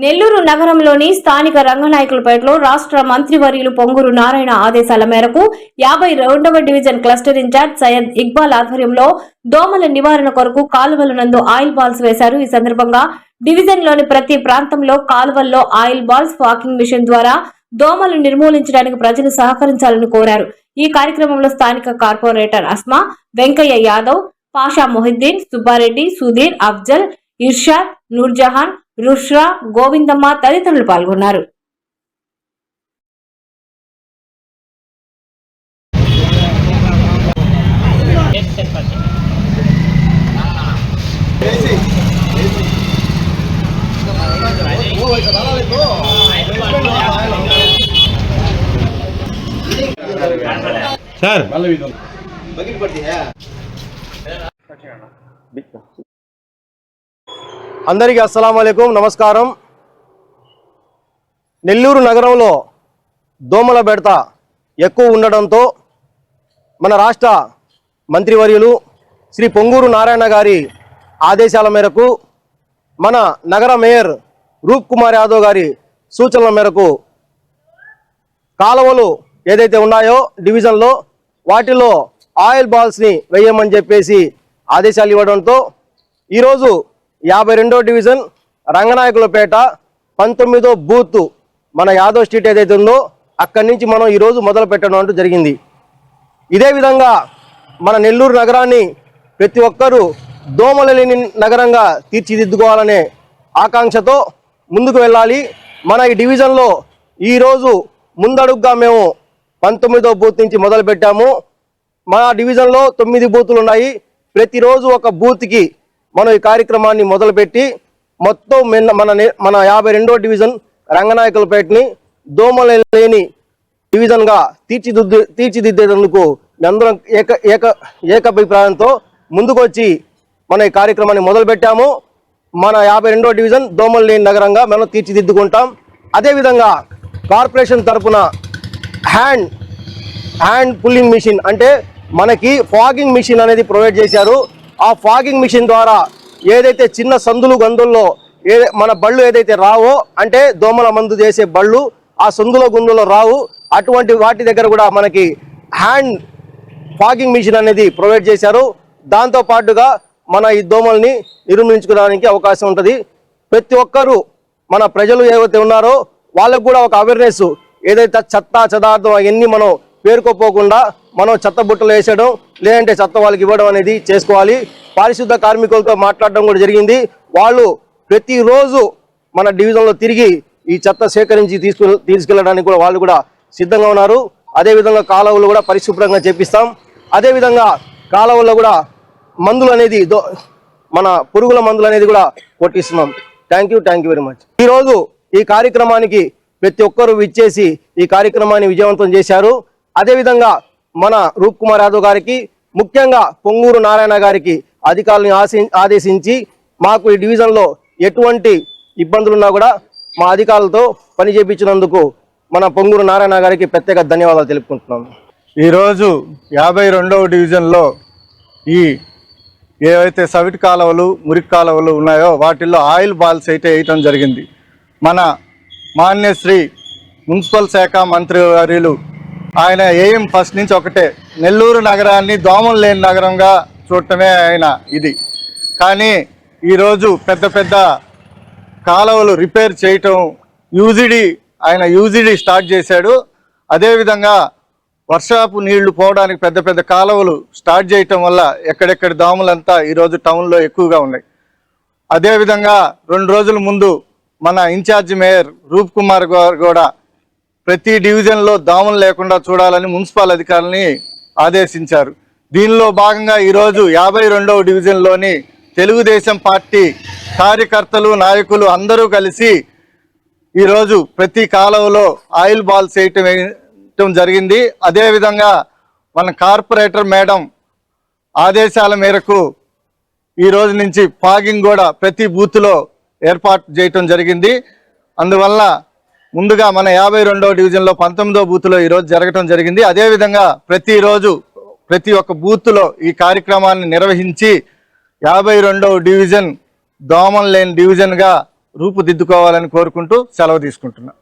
నెల్లూరు నగరంలోని స్థానిక రంగనాయకులపేటలో రాష్ట్ర మంత్రివర్యులు పొంగూరు నారాయణ ఆదేశాల మేరకు 52వ division cluster incharge Syed Iqbal ఆధ్వర్యంలో దోమల నివారణ కొరకు కాలువల నందు ఆయిల్ బాల్స్ వేశారు. ఈ సందర్భంగా డివిజన్లోని ప్రతి ప్రాంతంలో కాలువల్లో ఆయిల్ బాల్స్ వాకింగ్ మిషన్ ద్వారా దోమలు నిర్మూలించడానికి ప్రజలు సహకరించాలని కోరారు. ఈ కార్యక్రమంలో స్థానిక కార్పొరేటర్ అస్మా, వెంకయ్య యాదవ్, పాషా మొహిద్దీన్, సుబ్బారెడ్డి, సుధీర్, అఫ్జల్, ఇర్షాద్, నూర్జహాన్, రుష్రా, గోవిందమ్మ తదితరులు పాల్గొన్నారు. అందరికీ అస్సలాము అలైకుం, నమస్కారం. నెల్లూరు నగరంలో దోమల బెడత ఎక్కువ ఉండడంతో మన రాష్ట్ర మంత్రివర్యులు శ్రీ పొంగూరు నారాయణ గారి ఆదేశాల మేరకు మన నగర మేయర్ రూప్ కుమార్ యాదవ్ గారి సూచనల మేరకు కాలువలు ఏదైతే ఉన్నాయో డివిజన్లో వాటిలో ఆయిల్ బాల్స్ని వేయమని చెప్పేసి ఆదేశాలు ఇవ్వడంతో ఈరోజు 52వ డివిజన్ రంగనాయకులపేట 19వ బూత్ మన యాదవ్ స్ట్రీట్ ఏదైతే ఉందో అక్కడి నుంచి మనం ఈరోజు మొదలు పెట్టడం అంటూ జరిగింది. ఇదే విధంగా మన నెల్లూరు నగరాన్ని ప్రతి ఒక్కరూ దోమలు లేని నగరంగా తీర్చిదిద్దుకోవాలనే ఆకాంక్షతో ముందుకు వెళ్ళాలి. మన ఈ డివిజన్లో ఈరోజు ముందడుగ్గా మేము 19వ బూత్ నుంచి మొదలు పెట్టాము. మన డివిజన్లో 9 బూతులు ఉన్నాయి. ప్రతిరోజు ఒక బూత్కి మనం ఈ కార్యక్రమాన్ని మొదలుపెట్టి మొత్తం మన 52వ డివిజన్ రంగనాయకులపేటని దోమలు లేని డివిజన్గా తీర్చిదిద్దేందుకు అందరం ఏకాభిప్రాయంతో ముందుకొచ్చి మన ఈ కార్యక్రమాన్ని మొదలుపెట్టాము. మన 52వ డివిజన్ దోమలు లేని నగరంగా మనం తీర్చిదిద్దుకుంటాం. అదేవిధంగా కార్పొరేషన్ తరఫున హ్యాండ్ పుల్లింగ్ మిషన్ అంటే మనకి ఫాగింగ్ మిషన్ అనేది ప్రొవైడ్ చేశారు. ఆ ఫాగింగ్ మిషన్ ద్వారా ఏదైతే చిన్న సందులు గందుల్లో మన బళ్ళు ఏదైతే రావో అంటే దోమల మందు చేసే బళ్ళు ఆ సందులో గుందులో రావు, అటువంటి వాటి దగ్గర కూడా మనకి హ్యాండ్ ఫాగింగ్ మిషన్ అనేది ప్రొవైడ్ చేశారు. దాంతో పాటుగా మన ఈ దోమల్ని నిర్మూలించుకోవడానికి అవకాశం ఉంటుంది. ప్రతి ఒక్కరూ మన ప్రజలు ఏవైతే ఉన్నారో వాళ్ళకు కూడా ఒక అవేర్నెస్, ఏదైతే చెత్త చెదార్థం అవన్నీ మనం పేరుకోపోకుండా మనం చెత్త బుట్టలు వేసేయడం లేదంటే చెత్త వాళ్ళకి ఇవ్వడం అనేది చేసుకోవాలి. పారిశుద్ధ కార్మికులతో మాట్లాడడం కూడా జరిగింది. వాళ్ళు ప్రతిరోజు మన డివిజన్లో తిరిగి ఈ చెత్త సేకరించి తీసుకెళ్ళడానికి కూడా వాళ్ళు కూడా సిద్ధంగా ఉన్నారు. అదేవిధంగా కాలువలు కూడా పరిశుభ్రంగా చేపిస్తాం. అదేవిధంగా కాలువల్లో కూడా మందులు అనేది మన పురుగుల మందులు అనేది కూడా కొట్టిస్తున్నాం. Thank you very much. ఈరోజు ఈ కార్యక్రమానికి ప్రతి ఒక్కరూ విచ్చేసి ఈ కార్యక్రమాన్ని విజయవంతం చేశారు. అదేవిధంగా మన రూప్ కుమార్ యాదవ్ గారికి, ముఖ్యంగా పొంగూరు నారాయణ గారికి అధికారులను ఆదేశించి మాకు ఈ డివిజన్లో ఎటువంటి ఇబ్బందులున్నా కూడా మా అధికారులతో పని చేయించినందుకు మన పొంగూరు నారాయణ గారికి ప్రత్యేక ధన్యవాదాలు తెలుపుకుంటున్నాను. ఈరోజు 52వ డివిజన్లో ఈ ఏవైతే సవిటి కాలువలు మురికి కాలువలు ఉన్నాయో వాటిల్లో ఆయిల్ బాల్స్ అయితే వేయటం జరిగింది. మన మాన్యశ్రీ మున్సిపల్ శాఖ మంత్రి వర్యులు ఆయన ఎయిమ్ ఫస్ట్ నుంచి ఒకటే, నెల్లూరు నగరాన్ని దోమలు లేని నగరంగా చూడటమే ఆయన ఇది. కానీ ఈరోజు పెద్ద పెద్ద కాలువలు రిపేర్ చేయటం, ఆయన యూజిడి స్టార్ట్ చేశాడు. అదేవిధంగా వర్షాపు నీళ్లు పోవడానికి పెద్ద పెద్ద కాలువలు స్టార్ట్ చేయటం వల్ల ఎక్కడెక్కడ దోమలంతా ఈరోజు టౌన్లో ఎక్కువగా ఉన్నాయి. అదేవిధంగా 2 రోజుల ముందు మన ఇన్ఛార్జి మేయర్ రూప్ కుమార్ గారు కూడా ప్రతి డివిజన్లో దోమలు లేకుండా చూడాలని మున్సిపల్ అధికారులని ఆదేశించారు. దీనిలో భాగంగా ఈరోజు 52వ డివిజన్లోని తెలుగుదేశం పార్టీ కార్యకర్తలు నాయకులు అందరూ కలిసి ఈరోజు ప్రతి కాలువలో ఆయిల్ బాల్స్ వేయటం జరిగింది. అదేవిధంగా మన కార్పొరేటర్ మేడం ఆదేశాల మేరకు ఈ రోజు నుంచి ఫాగింగ్ కూడా ప్రతి బూత్లో ఏర్పాటు చేయటం జరిగింది. అందువల్ల ముందుగా మన 52వ డివిజన్లో 19వ బూత్లో ఈరోజు జరగటం జరిగింది. అదేవిధంగా ప్రతిరోజు ప్రతి ఒక్క బూత్లో ఈ కార్యక్రమాన్ని నిర్వహించి 52వ డివిజన్ దోమలు లేని డివిజన్గా రూపుదిద్దుకోవాలని కోరుకుంటూ సెలవు తీసుకుంటున్నా.